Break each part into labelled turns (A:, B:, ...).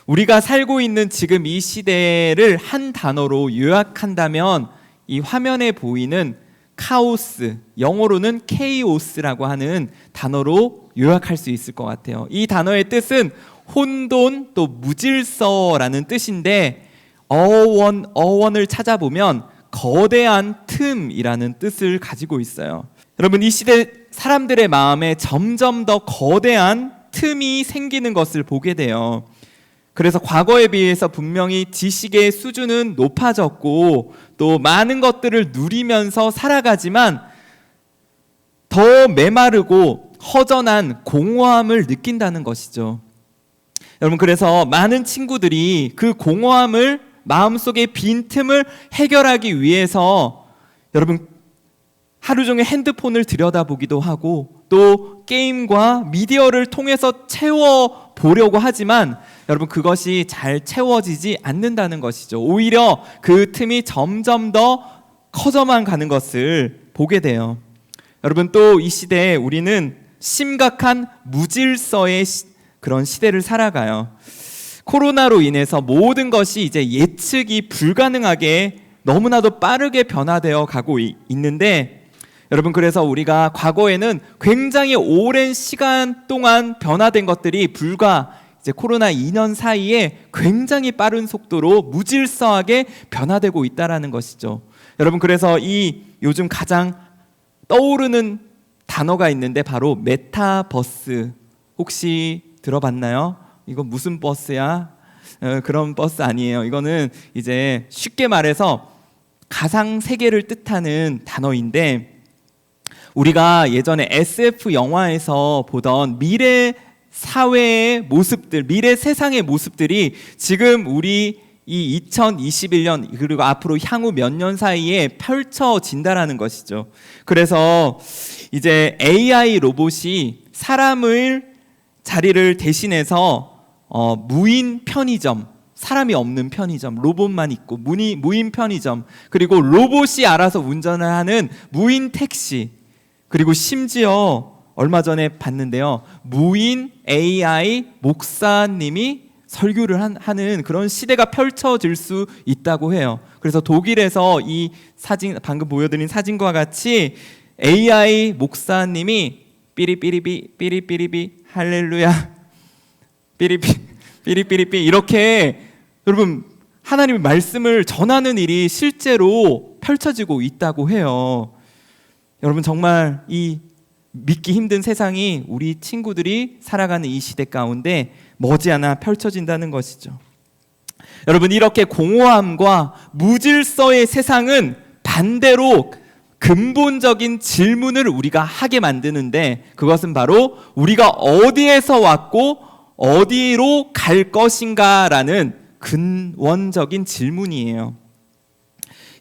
A: 우리가 살고 있는 지금 이 시대를 한 단어로 요약한다면 이 화면에 보이는 카오스, 영어로는 케이오스라고 하는 단어로 요약할 수 있을 것 같아요. 이 단어의 뜻은 혼돈 또 무질서라는 뜻인데 어원을 찾아보면 거대한 틈이라는 뜻을 가지고 있어요. 여러분, 이 시대 사람들의 마음에 점점 더 거대한 틈이 생기는 것을 보게 돼요. 그래서 과거에 비해서 분명히 지식의 수준은 높아졌고 또 많은 것들을 누리면서 살아가지만 더 메마르고 허전한 공허함을 느낀다는 것이죠. 여러분, 그래서 많은 친구들이 그 공허함을, 마음속의 빈틈을 해결하기 위해서 여러분 하루 종일 핸드폰을 들여다보기도 하고 또 게임과 미디어를 통해서 채워보려고 하지만 여러분, 그것이 잘 채워지지 않는다는 것이죠. 오히려 그 틈이 점점 더 커져만 가는 것을 보게 돼요. 여러분, 또 이 시대에 우리는 심각한 무질서의 그런 시대를 살아가요. 코로나로 인해서 모든 것이 이제 예측이 불가능하게 너무나도 빠르게 변화되어 가고 있는데 여러분, 그래서 우리가 과거에는 굉장히 오랜 시간 동안 변화된 것들이 불과 이제 코로나 2년 사이에 굉장히 빠른 속도로 무질서하게 변화되고 있다라는 것이죠. 여러분, 그래서 이 요즘 가장 떠오르는 단어가 있는데 바로 메타버스. 혹시 들어봤나요? 이거 무슨 버스야? 그런 버스 아니에요. 이거는 이제 쉽게 말해서 가상 세계를 뜻하는 단어인데 우리가 예전에 SF 영화에서 보던 미래 사회의 모습들, 미래 세상의 모습들이 지금 우리 이 2021년 그리고 앞으로 향후 몇 년 사이에 펼쳐진다라는 것이죠. 그래서 이제 AI 로봇이 사람을 자리를 대신해서 무인 편의점, 사람이 없는 편의점, 로봇만 있고 무인 편의점, 그리고 로봇이 알아서 운전을 하는 무인 택시, 그리고 심지어 얼마 전에 봤는데요, 무인 AI 목사님이 설교를 하는 그런 시대가 펼쳐질 수 있다고 해요. 그래서 독일에서 이 사진, 방금 보여드린 사진과 같이 AI 목사님이 삐리삐리비 할렐루야 삐리삐리삐 이렇게 여러분 하나님의 말씀을 전하는 일이 실제로 펼쳐지고 있다고 해요. 여러분, 정말 이 믿기 힘든 세상이 우리 친구들이 살아가는 이 시대 가운데 머지않아 펼쳐진다는 것이죠. 여러분, 이렇게 공허함과 무질서의 세상은 반대로 근본적인 질문을 우리가 하게 만드는데 그것은 바로 우리가 어디에서 왔고 어디로 갈 것인가라는 근원적인 질문이에요.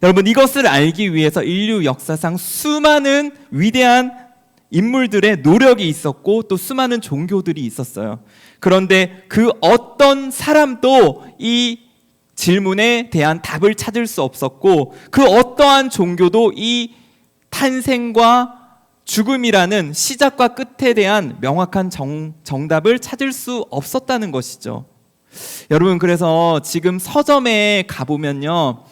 A: 여러분, 이것을 알기 위해서 인류 역사상 수많은 위대한 인물들의 노력이 있었고 또 수많은 종교들이 있었어요. 그런데 그 어떤 사람도 이 질문에 대한 답을 찾을 수 없었고 그 어떠한 종교도 이 탄생과 죽음이라는 시작과 끝에 대한 명확한 정답을 찾을 수 없었다는 것이죠. 여러분, 그래서 지금 서점에 가보면요,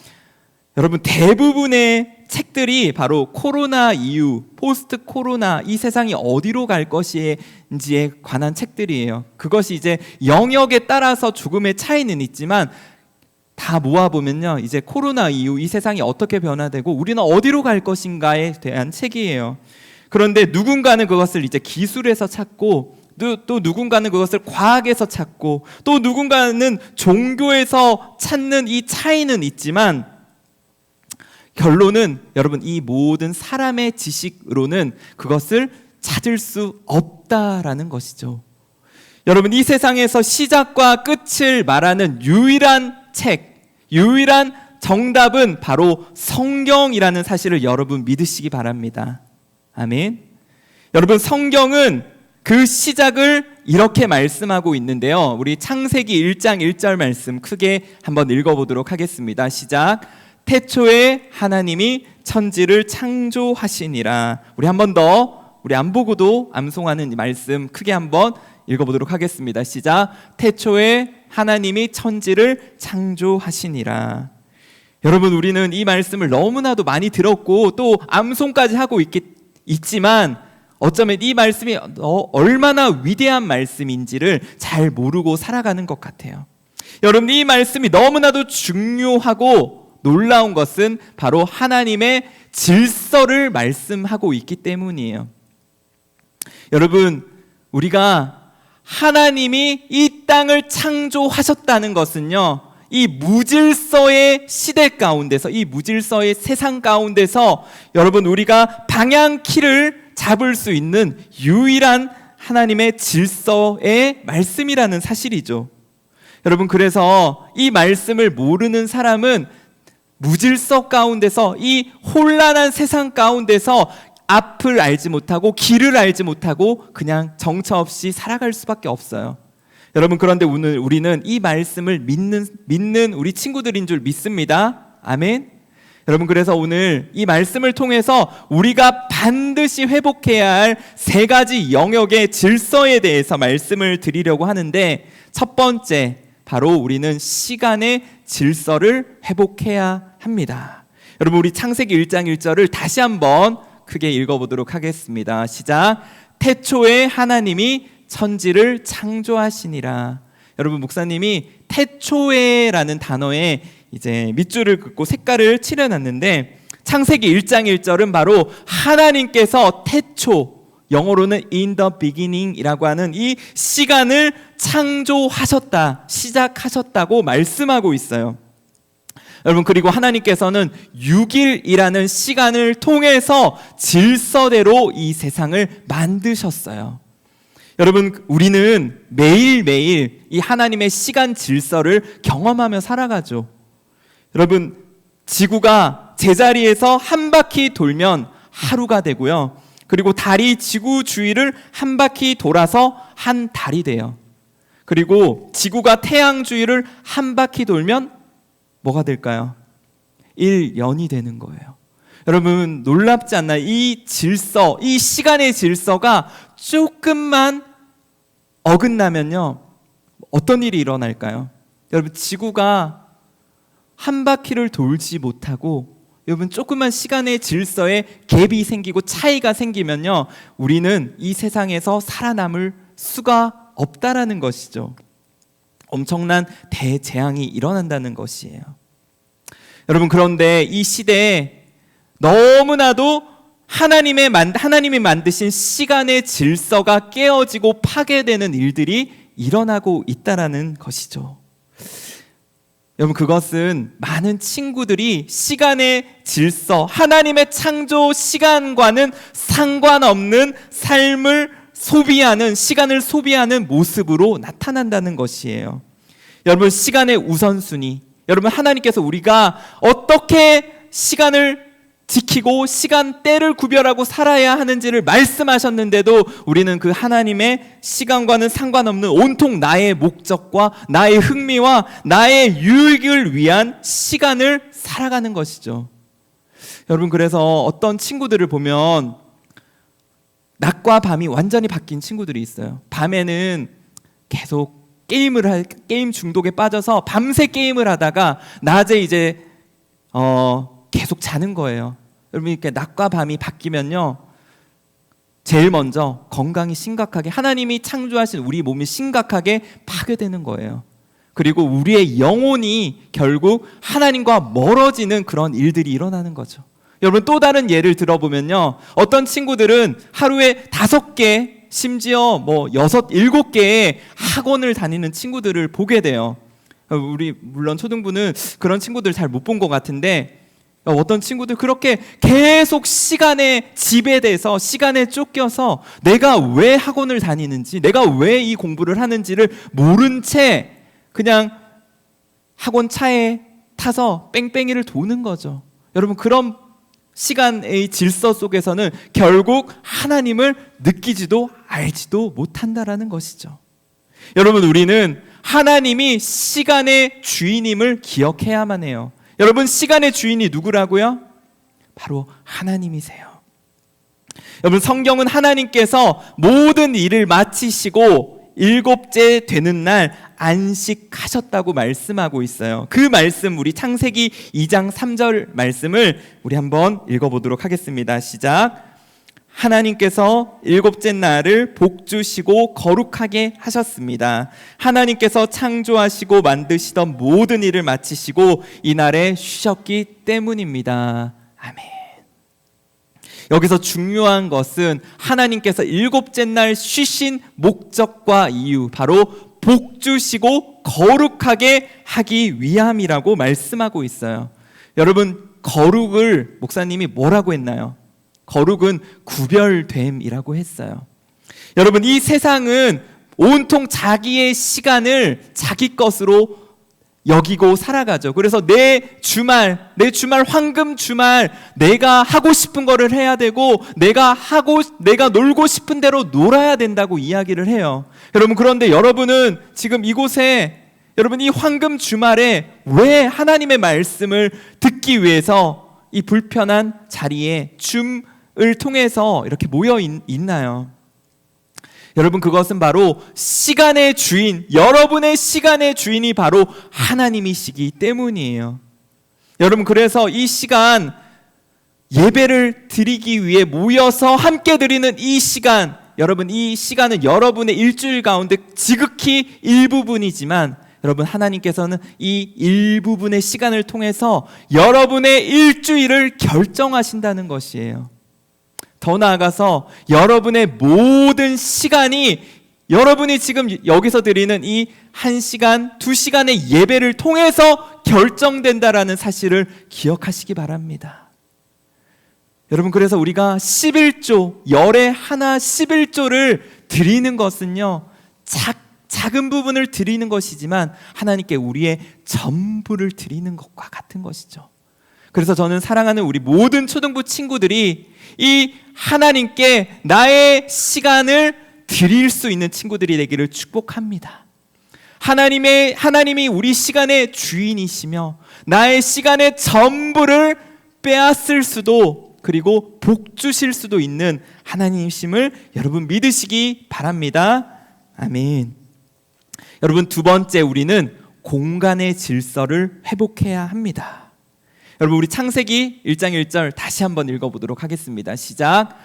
A: 여러분 대부분의 책들이 바로 코로나 이후, 포스트 코로나, 이 세상이 어디로 갈 것인지에 관한 책들이에요. 그것이 이제 영역에 따라서 조금의 차이는 있지만 다 모아보면요, 이제 코로나 이후 이 세상이 어떻게 변화되고 우리는 어디로 갈 것인가에 대한 책이에요. 그런데 누군가는 그것을 이제 기술에서 찾고 또 누군가는 그것을 과학에서 찾고 또 누군가는 종교에서 찾는 이 차이는 있지만 결론은 여러분 이 모든 사람의 지식으로는 그것을 찾을 수 없다라는 것이죠. 여러분, 이 세상에서 시작과 끝을 말하는 유일한 책, 유일한 정답은 바로 성경이라는 사실을 여러분 믿으시기 바랍니다. 아멘. 여러분, 성경은 그 시작을 이렇게 말씀하고 있는데요, 우리 창세기 1장 1절 말씀 크게 한번 읽어보도록 하겠습니다. 시작. 태초에 하나님이 천지를 창조하시니라. 우리 한 번 더, 우리 안 보고도 암송하는 이 말씀 크게 한번 읽어보도록 하겠습니다. 시작. 태초에 하나님이 천지를 창조하시니라. 여러분, 우리는 이 말씀을 너무나도 많이 들었고 또 암송까지 하고 있지만 어쩌면 이 말씀이 얼마나 위대한 말씀인지를 잘 모르고 살아가는 것 같아요. 여러분, 이 말씀이 너무나도 중요하고 놀라운 것은 바로 하나님의 질서를 말씀하고 있기 때문이에요. 여러분, 우리가 하나님이 이 땅을 창조하셨다는 것은요, 이 무질서의 시대 가운데서, 이 무질서의 세상 가운데서 여러분, 우리가 방향키를 잡을 수 있는 유일한 하나님의 질서의 말씀이라는 사실이죠. 여러분, 그래서 이 말씀을 모르는 사람은 무질서 가운데서, 이 혼란한 세상 가운데서 앞을 알지 못하고 길을 알지 못하고 그냥 정처 없이 살아갈 수밖에 없어요. 여러분, 그런데 오늘 우리는 이 말씀을 믿는 우리 친구들인 줄 믿습니다. 아멘. 여러분, 그래서 오늘 이 말씀을 통해서 우리가 반드시 회복해야 할 세 가지 영역의 질서에 대해서 말씀을 드리려고 하는데, 첫 번째, 바로 우리는 시간의 질서를 회복해야 합니다. 여러분, 우리 창세기 1장 1절을 다시 한번 크게 읽어보도록 하겠습니다. 시작. 태초에 하나님이 천지를 창조하시니라. 여러분, 목사님이 태초에라는 단어에 이제 밑줄을 긋고 색깔을 칠해놨는데, 창세기 1장 1절은 바로 하나님께서 태초, 영어로는 in the beginning 이라고 하는 이 시간을 창조하셨다, 시작하셨다고 말씀하고 있어요. 여러분, 그리고 하나님께서는 6일이라는 시간을 통해서 질서대로 이 세상을 만드셨어요. 여러분, 우리는 매일매일 이 하나님의 시간 질서를 경험하며 살아가죠. 여러분, 지구가 제자리에서 한 바퀴 돌면 하루가 되고요, 그리고 달이 지구 주위를 한 바퀴 돌아서 한 달이 돼요. 그리고 지구가 태양 주위를 한 바퀴 돌면 뭐가 될까요? 1년이 되는 거예요. 여러분, 놀랍지 않나요? 이 질서, 이 시간의 질서가 조금만 어긋나면요, 어떤 일이 일어날까요? 여러분, 지구가 한 바퀴를 돌지 못하고, 여러분, 조그만 시간의 질서에 갭이 생기고 차이가 생기면요, 우리는 이 세상에서 살아남을 수가 없다라는 것이죠. 엄청난 대재앙이 일어난다는 것이에요. 여러분, 그런데 이 시대에 너무나도 하나님이 만드신 시간의 질서가 깨어지고 파괴되는 일들이 일어나고 있다라는 것이죠. 여러분, 그것은 많은 친구들이 시간의 질서, 하나님의 창조 시간과는 상관없는 삶을 소비하는, 시간을 소비하는 모습으로 나타난다는 것이에요. 여러분, 시간의 우선순위, 여러분, 하나님께서 우리가 어떻게 시간을 지키고 시간대를 구별하고 살아야 하는지를 말씀하셨는데도 우리는 그 하나님의 시간과는 상관없는 온통 나의 목적과 나의 흥미와 나의 유익을 위한 시간을 살아가는 것이죠. 여러분, 그래서 어떤 친구들을 보면 낮과 밤이 완전히 바뀐 친구들이 있어요. 밤에는 계속 게임 중독에 빠져서 밤새 게임을 하다가 낮에 이제 계속 자는 거예요. 여러분, 이렇게 낮과 밤이 바뀌면요, 제일 먼저 건강이 심각하게, 하나님이 창조하신 우리 몸이 심각하게 파괴되는 거예요. 그리고 우리의 영혼이 결국 하나님과 멀어지는 그런 일들이 일어나는 거죠. 여러분, 또 다른 예를 들어보면요, 어떤 친구들은 하루에 5개, 심지어 6, 7개의 학원을 다니는 친구들을 보게 돼요. 우리 물론 초등부는 그런 친구들 잘 못 본 것 같은데, 어떤 친구들 그렇게 계속 시간에 지배돼서, 시간에 쫓겨서 내가 왜 학원을 다니는지, 내가 왜 이 공부를 하는지를 모른 채 그냥 학원 차에 타서 뺑뺑이를 도는 거죠. 여러분, 그런 시간의 질서 속에서는 결국 하나님을 느끼지도 알지도 못한다라는 것이죠. 여러분, 우리는 하나님이 시간의 주인임을 기억해야만 해요. 여러분, 시간의 주인이 누구라고요? 바로 하나님이세요. 여러분, 성경은 하나님께서 모든 일을 마치시고 일곱째 되는 날 안식하셨다고 말씀하고 있어요. 그 말씀 우리 창세기 2장 3절 말씀을 우리 한번 읽어보도록 하겠습니다. 시작. 하나님께서 일곱째 날을 복주시고 거룩하게 하셨습니다. 하나님께서 창조하시고 만드시던 모든 일을 마치시고 이날에 쉬셨기 때문입니다. 아멘. 여기서 중요한 것은 하나님께서 일곱째 날 쉬신 목적과 이유, 바로 복주시고 거룩하게 하기 위함이라고 말씀하고 있어요. 여러분, 거룩을 목사님이 뭐라고 했나요? 거룩은 구별됨이라고 했어요. 여러분, 이 세상은 온통 자기의 시간을 자기 것으로 여기고 살아가죠. 그래서 내 주말 황금 주말 내가 하고 싶은 거를 해야 되고 내가 놀고 싶은 대로 놀아야 된다고 이야기를 해요. 여러분, 그런데 여러분은 지금 이곳에 여러분 이 황금 주말에 왜 하나님의 말씀을 듣기 위해서 이 불편한 자리에 줌을 통해서 이렇게 모여 있나요? 여러분, 그것은 바로 시간의 주인, 여러분의 시간의 주인이 바로 하나님이시기 때문이에요. 여러분, 그래서 이 시간 예배를 드리기 위해 모여서 함께 드리는 이 시간, 여러분, 이 시간은 여러분의 일주일 가운데 지극히 일부분이지만 여러분, 하나님께서는 이 일부분의 시간을 통해서 여러분의 일주일을 결정하신다는 것이에요. 더 나아가서 여러분의 모든 시간이 여러분이 지금 여기서 드리는 이 1시간, 2시간의 예배를 통해서 결정된다라는 사실을 기억하시기 바랍니다. 여러분, 그래서 우리가 11조, 열의 하나 11조를 드리는 것은요, 작은 부분을 드리는 것이지만 하나님께 우리의 전부를 드리는 것과 같은 것이죠. 그래서 저는 사랑하는 우리 모든 초등부 친구들이 이 하나님께 나의 시간을 드릴 수 있는 친구들이 되기를 축복합니다. 하나님이 우리 시간의 주인이시며 나의 시간의 전부를 빼앗을 수도 그리고 복 주실 수도 있는 하나님이심을 여러분 믿으시기 바랍니다. 아멘. 여러분, 두 번째, 우리는 공간의 질서를 회복해야 합니다. 여러분, 우리 창세기 1장 1절 다시 한번 읽어보도록 하겠습니다. 시작.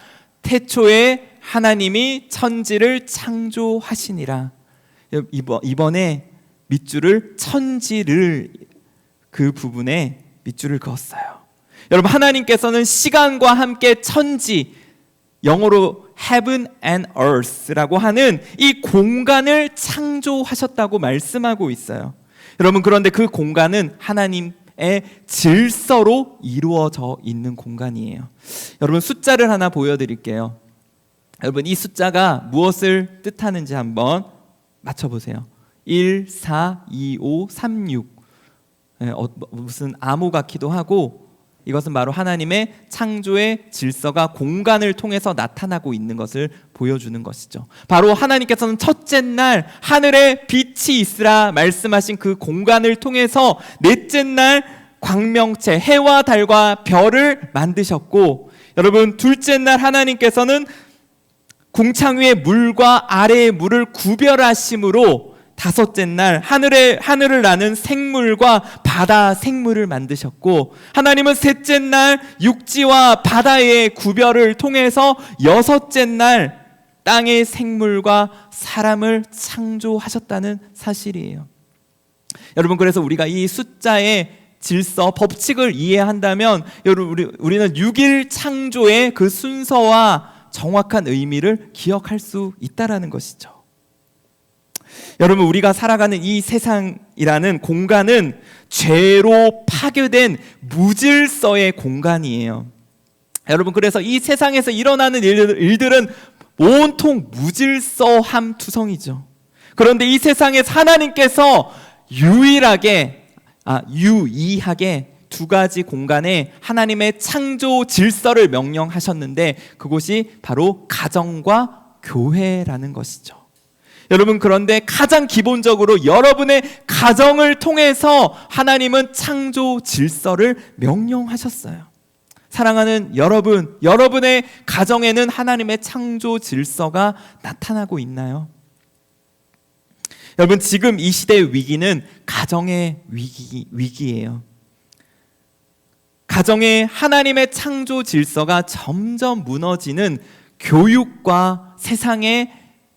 A: 태초에 하나님이 천지를 창조하시니라. 이번에 밑줄을 천지를 그 부분에 밑줄을 그었어요. 여러분, 하나님께서는 시간과 함께 천지, 영어로 heaven and earth라고 하는 이 공간을 창조하셨다고 말씀하고 있어요. 여러분, 그런데 그 공간은 하나님의 질서로 이루어져 있는 공간이에요. 여러분, 숫자를 하나 보여드릴게요. 여러분, 이 숫자가 무엇을 뜻하는지 한번 맞춰보세요. 1, 4, 2, 5, 3, 6. 무슨 암호 같기도 하고, 이것은 바로 하나님의 창조의 질서가 공간을 통해서 나타나고 있는 것을 보여주는 것이죠. 바로 하나님께서는 첫째 날 하늘에 빛이 있으라 말씀하신 그 공간을 통해서 넷째 날 광명체, 해와 달과 별을 만드셨고, 여러분, 둘째 날 하나님께서는 궁창 위의 물과 아래의 물을 구별하심으로 다섯째 날 하늘을 나는 생물과 바다 생물을 만드셨고, 하나님은 셋째 날 육지와 바다의 구별을 통해서 여섯째 날 땅의 생물과 사람을 창조하셨다는 사실이에요. 여러분, 그래서 우리가 이 숫자의 질서, 법칙을 이해한다면 여러분, 우리는 6일 창조의 그 순서와 정확한 의미를 기억할 수 있다라는 것이죠. 여러분, 우리가 살아가는 이 세상이라는 공간은 죄로 파괴된 무질서의 공간이에요. 여러분, 그래서 이 세상에서 일어나는 일들은 온통 무질서함 투성이죠. 그런데 이 세상에서 하나님께서 유일하게 두 가지 공간에 하나님의 창조 질서를 명령하셨는데 그곳이 바로 가정과 교회라는 것이죠. 여러분, 그런데 가장 기본적으로 여러분의 가정을 통해서 하나님은 창조 질서를 명령하셨어요. 사랑하는 여러분, 여러분의 가정에는 하나님의 창조 질서가 나타나고 있나요? 여러분, 지금 이 시대의 위기는 가정의 위기예요. 가정의 하나님의 창조 질서가 점점 무너지는 교육과 세상의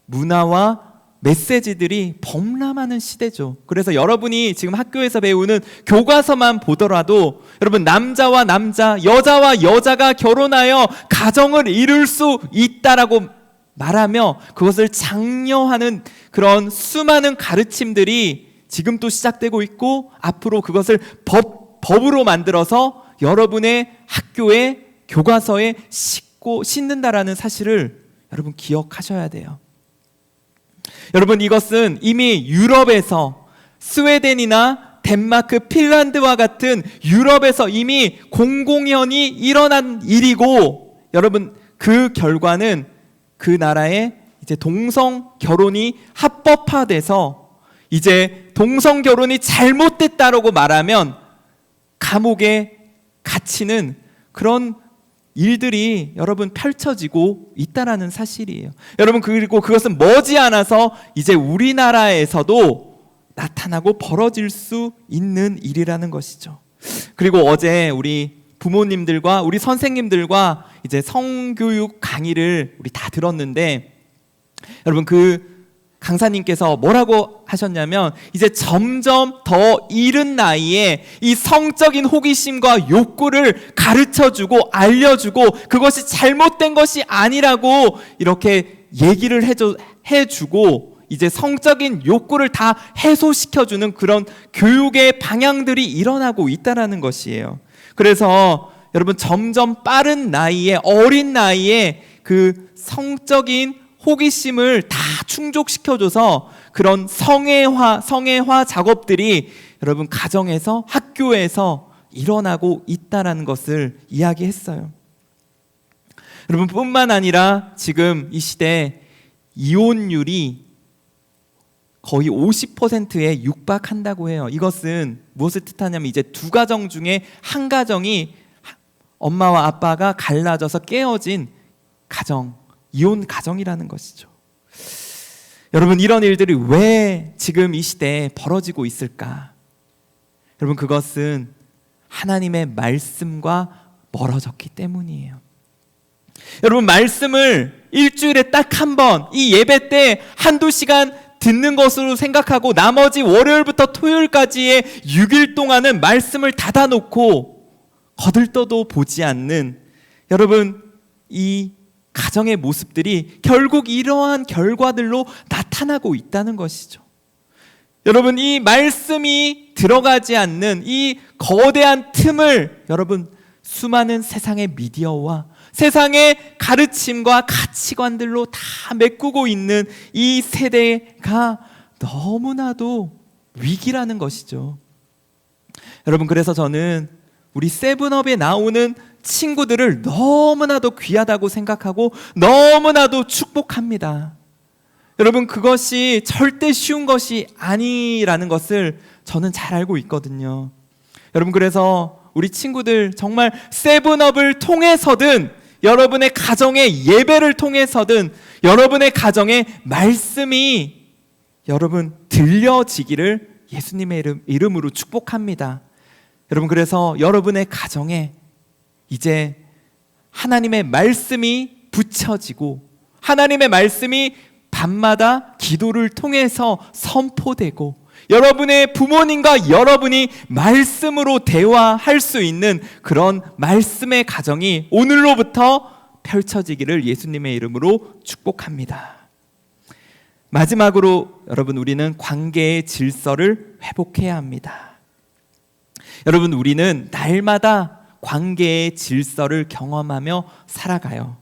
A: 문화와 메시지들이 범람하는 시대죠. 그래서 여러분이 지금 학교에서 배우는 교과서만 보더라도 여러분, 남자와 남자, 여자와 여자가 결혼하여 가정을 이룰 수 있다라고 말하며 그것을 장려하는 그런 수많은 가르침들이 지금 또 시작되고 있고, 앞으로 그것을 법으로 만들어서 여러분의 학교에 교과서에 싣는다라는 사실을 여러분 기억하셔야 돼요. 여러분, 이것은 이미 유럽에서 스웨덴이나 덴마크, 핀란드와 같은 유럽에서 이미 공공연히 일어난 일이고, 여러분, 그 결과는 그 나라에 이제 동성 결혼이 합법화돼서 이제 동성 결혼이 잘못됐다라고 말하면 감옥에 갇히는 그런 일들이 여러분 펼쳐지고 있다라는 사실이에요. 여러분, 그리고 그것은 머지않아서 이제 우리나라에서도 나타나고 벌어질 수 있는 일이라는 것이죠. 그리고 어제 우리 부모님들과 우리 선생님들과 이제 성교육 강의를 우리 다 들었는데, 여러분, 그 강사님께서 뭐라고 하셨냐면, 이제 점점 더 이른 나이에 이 성적인 호기심과 욕구를 가르쳐주고 알려주고 그것이 잘못된 것이 아니라고 이렇게 얘기를 해주고 이제 성적인 욕구를 다 해소시켜주는 그런 교육의 방향들이 일어나고 있다는 것이에요. 그래서 여러분, 점점 빠른 나이에, 어린 나이에 그 성적인 호기심을 다 충족시켜줘서 그런 성애화 작업들이 여러분 가정에서, 학교에서 일어나고 있다는 것을 이야기했어요. 여러분, 뿐만 아니라 지금 이 시대 이혼율이 거의 50%에 육박한다고 해요. 이것은 무엇을 뜻하냐면, 이제 두 가정 중에 한 가정이 엄마와 아빠가 갈라져서 깨어진 가정, 이혼 가정이라는 것이죠. 여러분, 이런 일들이 왜 지금 이 시대에 벌어지고 있을까? 여러분, 그것은 하나님의 말씀과 멀어졌기 때문이에요. 여러분, 말씀을 일주일에 딱 한 번, 이 예배 때 한두 시간 듣는 것으로 생각하고 나머지 월요일부터 토요일까지의 6일 동안은 말씀을 닫아놓고 거들떠도 보지 않는 여러분, 이 가정의 모습들이 결국 이러한 결과들로 나타나고 있다는 것이죠. 여러분, 이 말씀이 들어가지 않는 이 거대한 틈을 여러분, 수많은 세상의 미디어와 세상의 가르침과 가치관들로 다 메꾸고 있는 이 세대가 너무나도 위기라는 것이죠. 여러분, 그래서 저는 우리 세븐업에 나오는 친구들을 너무나도 귀하다고 생각하고 너무나도 축복합니다. 여러분, 그것이 절대 쉬운 것이 아니라는 것을 저는 잘 알고 있거든요. 여러분, 그래서 우리 친구들 정말 세븐업을 통해서든 여러분의 가정의 예배를 통해서든 여러분의 가정의 말씀이 여러분 들려지기를 예수님의 이름으로 축복합니다. 여러분, 그래서 여러분의 가정에 이제 하나님의 말씀이 붙여지고 하나님의 말씀이 밤마다 기도를 통해서 선포되고 여러분의 부모님과 여러분이 말씀으로 대화할 수 있는 그런 말씀의 가정이 오늘로부터 펼쳐지기를 예수님의 이름으로 축복합니다. 마지막으로 여러분, 우리는 관계의 질서를 회복해야 합니다. 여러분, 우리는 날마다 관계의 질서를 경험하며 살아가요.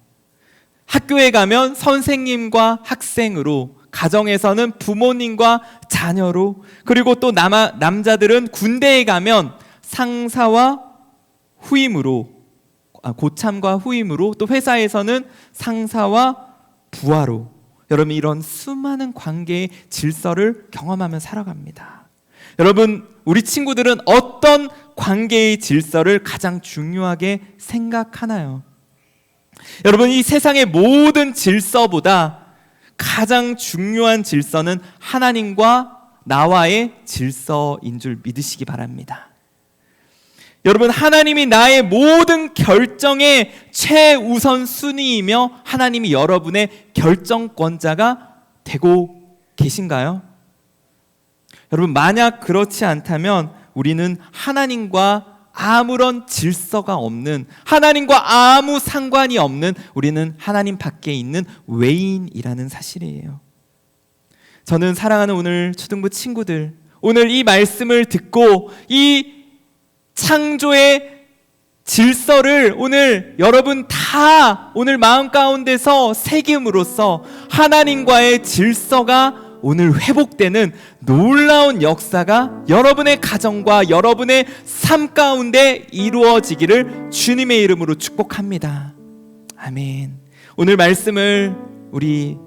A: 학교에 가면 선생님과 학생으로, 가정에서는 부모님과 자녀로, 그리고 또 남자들은 군대에 가면 상사와 후임으로, 고참과 후임으로, 또 회사에서는 상사와 부하로, 여러분, 이런 수많은 관계의 질서를 경험하며 살아갑니다. 여러분, 우리 친구들은 어떤 관계의 질서를 가장 중요하게 생각하나요? 여러분, 이 세상의 모든 질서보다 가장 중요한 질서는 하나님과 나와의 질서인 줄 믿으시기 바랍니다. 여러분, 하나님이 나의 모든 결정의 최우선 순위이며 하나님이 여러분의 결정권자가 되고 계신가요? 여러분, 만약 그렇지 않다면 우리는 하나님과 아무런 질서가 없는, 하나님과 아무 상관이 없는, 우리는 하나님 밖에 있는 외인이라는 사실이에요. 저는 사랑하는 오늘 초등부 친구들, 오늘 이 말씀을 듣고 이 창조의 질서를 오늘 여러분 다 오늘 마음 가운데서 새김으로써 하나님과의 질서가 오늘 회복되는 놀라운 역사가 여러분의 가정과 여러분의 삶 가운데 이루어지기를 주님의 이름으로 축복합니다. 아멘. 오늘 말씀을 우리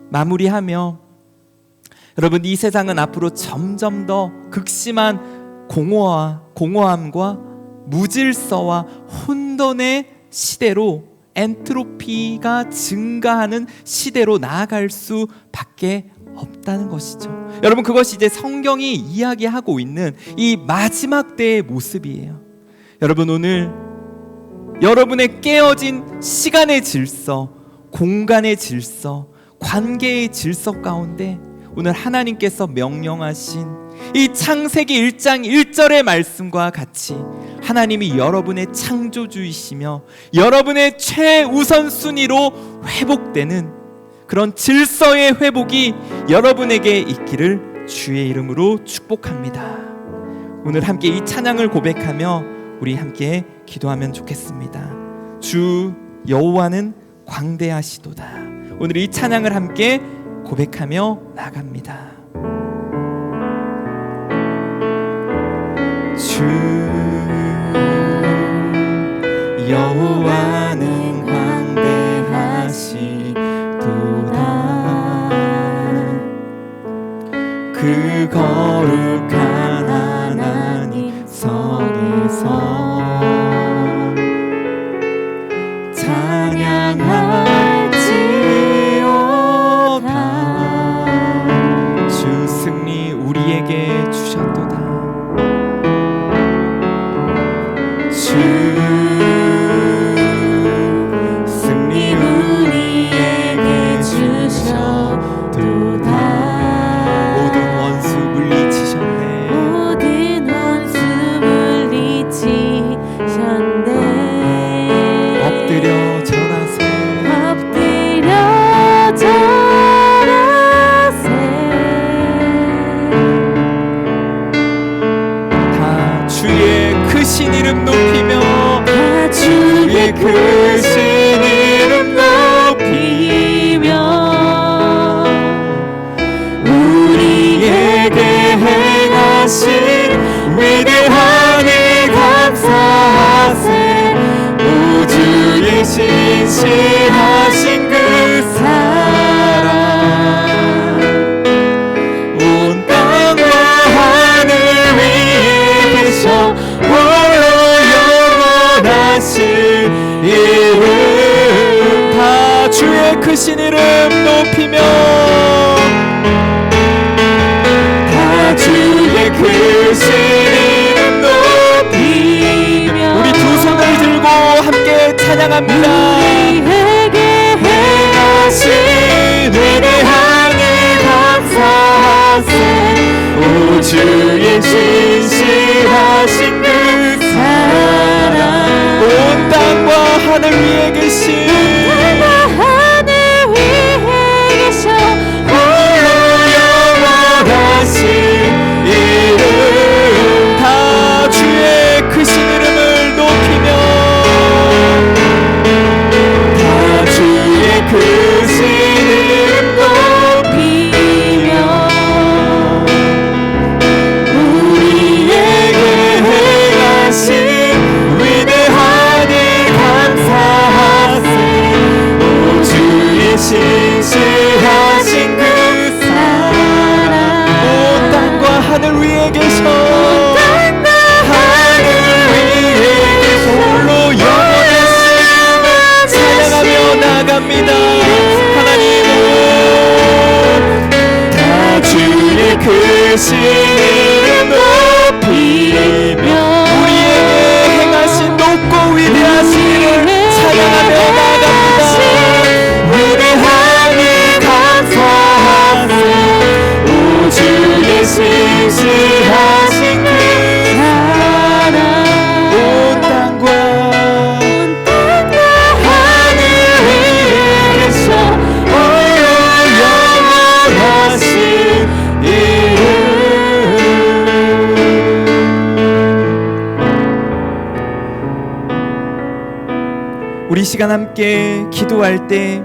A: 마무리하며, 여러분, 이 세상은 앞으로 점점 더 극심한 공허함과 무질서와 혼돈의 시대로, 엔트로피가 증가하는 시대로 나아갈 수밖에 없다는 것이죠. 여러분, 그것이 이제 성경이 이야기하고 있는 이 마지막 때의 모습이에요. 여러분, 오늘 여러분의 깨어진 시간의 질서, 공간의 질서, 관계의 질서 가운데 오늘 하나님께서 명령하신 이 창세기 1장 1절의 말씀과 같이 하나님이 여러분의 창조주이시며 여러분의 최우선 순위로 회복되는 그런 질서의 회복이 여러분에게 있기를 주의 이름으로 축복합니다. 오늘 함께 이 찬양을 고백하며 우리 함께 기도하면 좋겠습니다. 주 여호와는 광대하시도다. 오늘 이 찬양을 함께 고백하며 나갑니다. 주 여호와는 광대하시도다. 그 거룩한 하나님 성에서 찬양할지어다. 주 승리 우리에게 주셨도다. 주 승리 우리에게 주셨도다. 모든 원수 물리치셨네.
B: 모든 원수 물리치셨네.
A: 엎드려 절하세.
B: 엎드려 절하세.
A: 다 주의 크신 이름 높이며,
B: 다 주의
A: 크신 이름 높이며 우리에게 행하신 위대한 일 감사하세. 우주에 신실하신 그 사랑, 온 땅과 하늘 위에 계셔 홀로 영원하신 이름. 다 주의 크신 이름 높이며, 다 주의 크신 이름 높이며 우리 두 손을 들고 함께 찬양합니다.
B: 우리에게
A: 행하신 위대한 일 감사하세. 우주에 신실하신 그 사랑, 온 땅과 하늘 위에 계신
B: 하늘 위에 계셔
A: 홀로 영원하신 이름. 다 주의 크신 이름을 높이며, 다 주의 크신 이름 높이며 우리에게 행하신 위대한 일 감사하세. 크신 이름 높이며 우리에게 행하신 높고 위대하신 이름 찬양하며 나아갑니다. 위대하니 감사하세 오 주의 신실하신 그 사랑 온 땅과 하늘 위에 계셔 오 영원하신 이름. 우리 시간 함께 기도할 때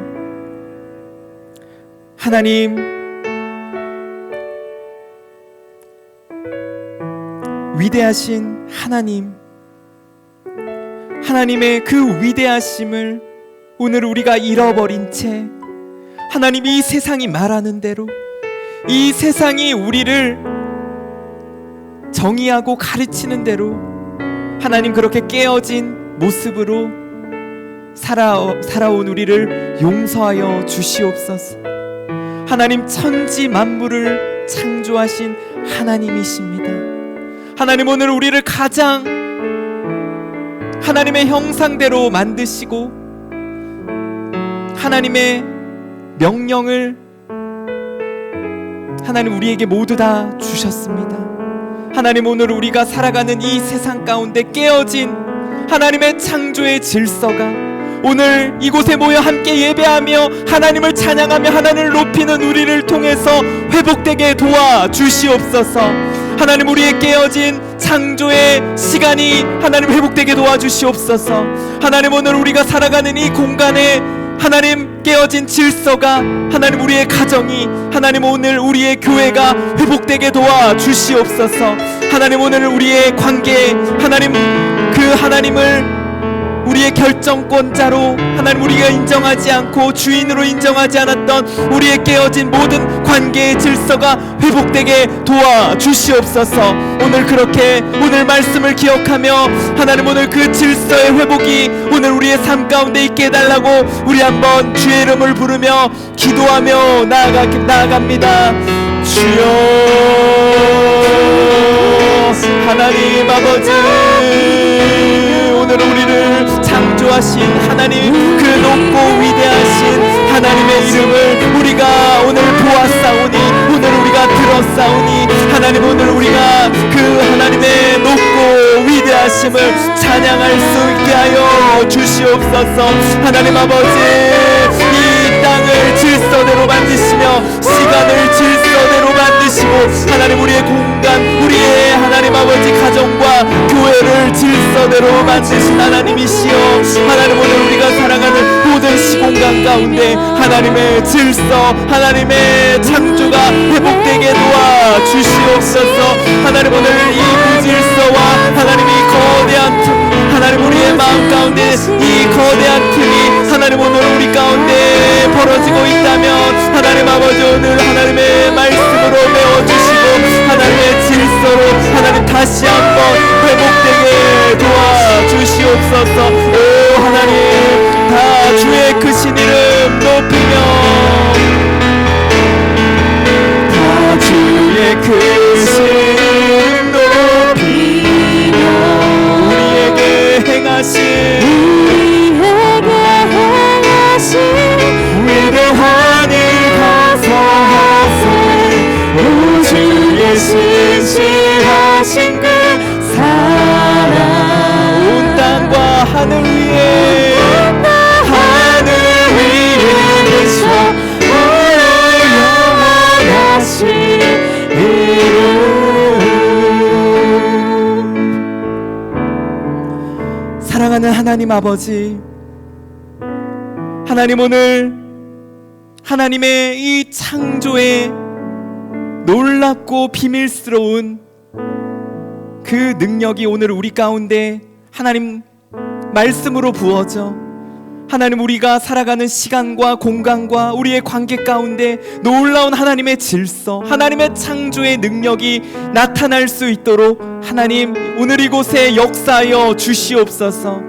A: 하나님 위대하신 하나님의 그 위대하심을 오늘 우리가 잃어버린 채 하나님 이 세상이 말하는 대로 이 세상이 우리를 정의하고 가르치는 대로 하나님 그렇게 깨어진 모습으로 살아온 우리를 용서하여 주시옵소서. 하나님 천지 만물을 창조하신 하나님이십니다. 하나님 오늘 우리를 가장 하나님의 형상대로 만드시고 하나님의 명령을 하나님 우리에게 모두 다 주셨습니다. 하나님 오늘 우리가 살아가는 이 세상 가운데 깨어진 하나님의 창조의 질서가 오늘 이곳에 모여 함께 예배하며 하나님을 찬양하며 하나님을 높이는 우리를 통해서 회복되게 도와주시옵소서. 하나님 우리의 깨어진 창조의 시간이 하나님 회복되게 도와주시옵소서. 하나님 오늘 우리가 살아가는 이 공간에 하나님 깨어진 질서가 하나님 우리의 가정이 하나님 오늘 우리의 교회가 회복되게 도와주시옵소서. 하나님 오늘 우리의 관계에 하나님 그 하나님을 우리의 결정권자로 하나님 우리가 인정하지 않고 주인으로 인정하지 않았던 우리의 깨어진 모든 관계의 질서가 회복되게 도와주시옵소서. 오늘 그렇게 오늘 말씀을 기억하며 하나님 오늘 그 질서의 회복이 오늘 우리의 삶 가운데 있게 해달라고 우리 한번 주의 이름을 부르며 기도하며 나아갑니다. 주여 하나님 아버지 오늘 우리를 창조하신 하나님 그 높고 위대하신 하나님의 이름을 우리가 오늘 보았사오니 오늘 우리가 들었사오니 하나님 오늘 우리가 그 하나님의 높고 위대하심을 찬양할 수 있게 하여 주시옵소서. 하나님 아버지 이 땅을 질서대로 만드시며 시간을 질서대로 만드시고 하나님 우리의 공간 우리의 하나님 아버지 가정과 교회를 질서대로 만드신 하나님이시여 하나님 오늘 우리가 살아가는 모든 시공간 가운데 하나님의 질서 하나님의 창조가 회복되게 도와주시옵소서. 하나님 오늘 이 무질서와 하나님 이 거대한 틈 하나님 우리의 마음 가운데 이 거대한 틈이 하나님 오늘 우리 가운데 벌어지고 있다면 하나님 아버지 오늘 하나님의 말씀으로 메워주시고 하나님의 질서로 하나님 다시 한번 회복되게 도와주시옵소서. 오 하나님 다 주의 크신 이름 높이며 다 주의 크신 이름 높이며 우리에게 행하신 위대한 일 감사하세 오 주의 신실하신 그 사랑 온 땅과 하늘 위에 계셔 영원하신 이름. 사랑하는 하나님 아버지 하나님 오늘 하나님의 이 창조의 놀랍고 비밀스러운 그 능력이 오늘 우리 가운데 하나님 말씀으로 부어져 하나님 우리가 살아가는 시간과 공간과 우리의 관계 가운데 놀라운 하나님의 질서 하나님의 창조의 능력이 나타날 수 있도록 하나님 오늘 이곳에 역사하여 주시옵소서.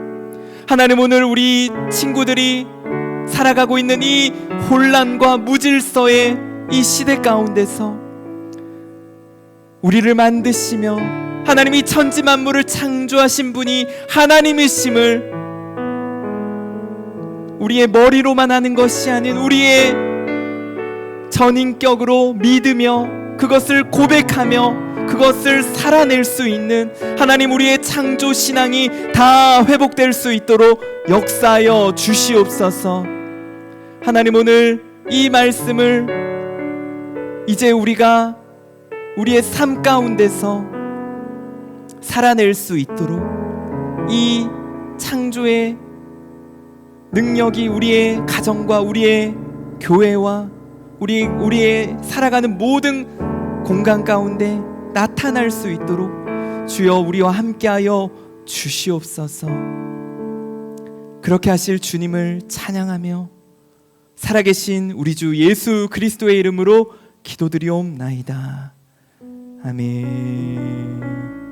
A: 하나님 오늘 우리 친구들이 살아가고 있는 이 혼란과 무질서의 이 시대 가운데서 우리를 만드시며 하나님이 천지 만물을 창조하신 분이 하나님이심을 우리의 머리로만 아는 것이 아닌 우리의 전인격으로 믿으며 그것을 고백하며 그것을 살아낼 수 있는 하나님, 우리의 창조 신앙이 다 회복될 수 있도록 역사하여 주시옵소서. 하나님, 오늘 이 말씀을 이제 우리가 우리의 삶 가운데서 살아낼 수 있도록 이 창조의 능력이 우리의 가정과 우리의 교회와 우리의 살아가는 모든 공간 가운데 나타날 수 있도록 주여 우리와 함께하여 주시옵소서. 그렇게 하실 주님을 찬양하며 살아계신 우리 주 예수 그리스도의 이름으로 기도드리옵나이다. 아멘.